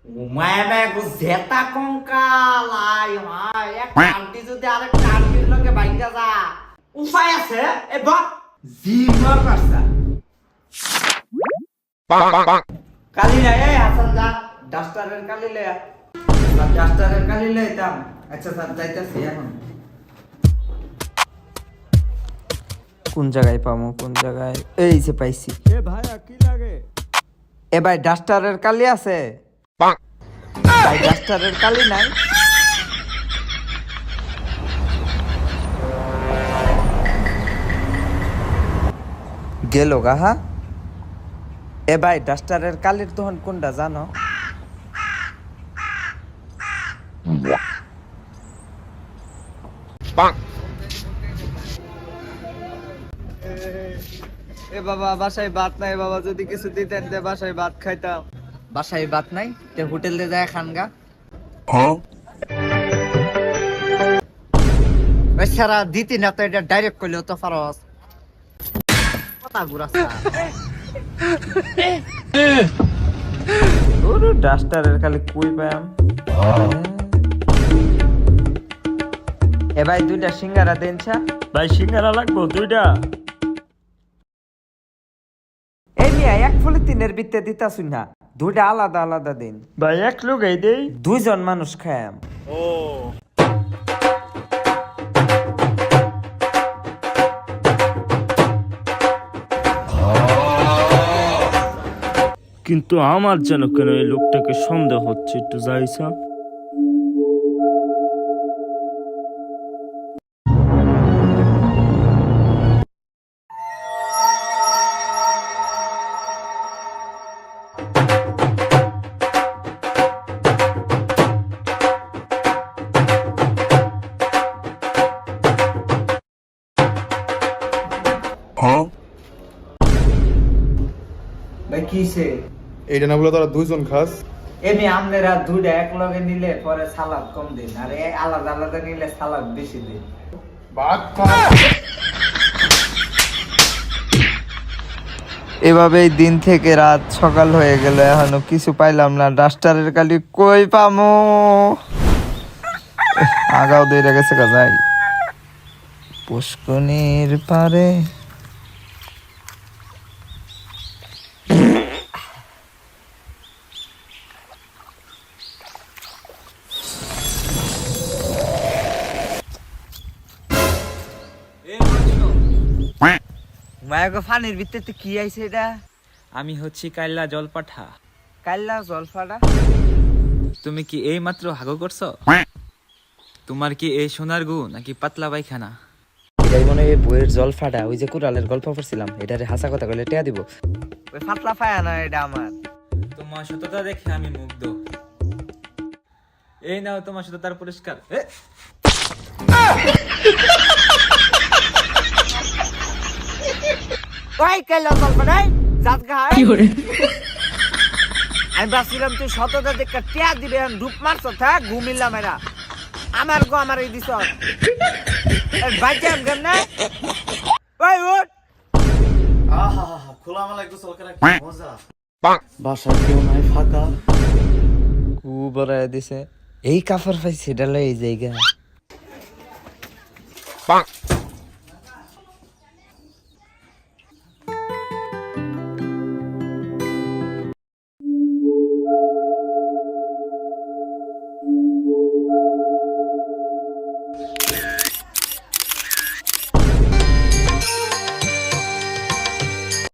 ঘুমায় জেতা কঙ্কাল আয় হায় এক কান্টি যদি আরেক কান্টির লগে বাইঙ্গা যা উপায় আছে এবার জিমা করছা কালি না এই হাসান যা ডাস্টারের কালি লে ডাস্টারের কালি লে দাম আচ্ছা স্যার যাইতাছি এখন কোন জায়গায় পামু কোন জায়গায় এই যে পাইছি এ ভাইয়া কি লাগে? এ ভাই ডাস্টারের কালি আছে ভাই ডাস্টারের কালি নাই গেল গাহা এ ভাই ডাস্টারের কালির তখন কোনটা জানো এ বাবা বাসায় ভাত নাই বাবা, যদি কিছু দিতেন দে বাসায় ভাত খাইতাম। বাসায় ভাত নাই তে হোটেল দে যায় খানগা সারা দিতি না তো এটা ডাইরেক্ট করলে তো ফারস কথা ঘুরাছা ওরে ডাস্টারের খালি কই পাম এ ভাই দুইটা সিঙ্গারা দেনছা ভাই সিঙ্গারা লাগবো দুইটা। এই মিয়া এক ফুলে তিনের বিতে দিতাছুন না দুইটা আলাদা আলাদা দিন ভাই এক লোকই দেই। দুইজন মানুষ খায়াম ও কিন্তু আমার যেন কেন এই লোকটাকে সন্দেহ হচ্ছে, একটু যাইছা। ভাই কিসে এইটা না বলে তোরা দুইজন খাস। এমনি আপনারা দুইটা এক লগে নিলে পরে সালাদ কম দিন আর আলাদা আলাদা নিলে সালাদ বেশি দিন ভাত খা। এভাবেই দিন থেকে রাত সকাল হয়ে গেল এখনো কিছু পাইলাম না ডাস্টারের কালি কই পামো আগাও দইরা গেছে যাই পুষ্কনির পারে মায়াগো ফানির ভিতরে কি আইছে এটা আমি হচ্ছি কাইল্লা জলপাঠা। কাইল্লা জলফাটা তুমি কি এই মাত্র হাগো করছো? তোমার কি এই সোনার গু নাকি পাতলা পায়খানা? এটাই মনে হয় বইয়ের জলফাটা ওই যে কুড়ালের গল্প পড়ছিলাম এটারে হাসা কথা কইলে টেয়া দিব ওই ফাতলা ফায়া না এটা আমার তোমার সততা দেখে আমি মুগ্ধ। এই নাও তোমার সততার পুরস্কার। ওই কাইল্লা জলফাটা জাত গায় আমি ভাবছিলাম তুই সততা দেখে টেয়া দিবে ডুব মারছ থাক ঘুমিলাম এরা আমার গো আমার এই দিছ বাইজাম কেমনে ওই উঠ বাসায় কেউ নাই, ফাঁকা। কু বড়ায় দিছে এই কাফর পাইছে এটা লই এই জায়গা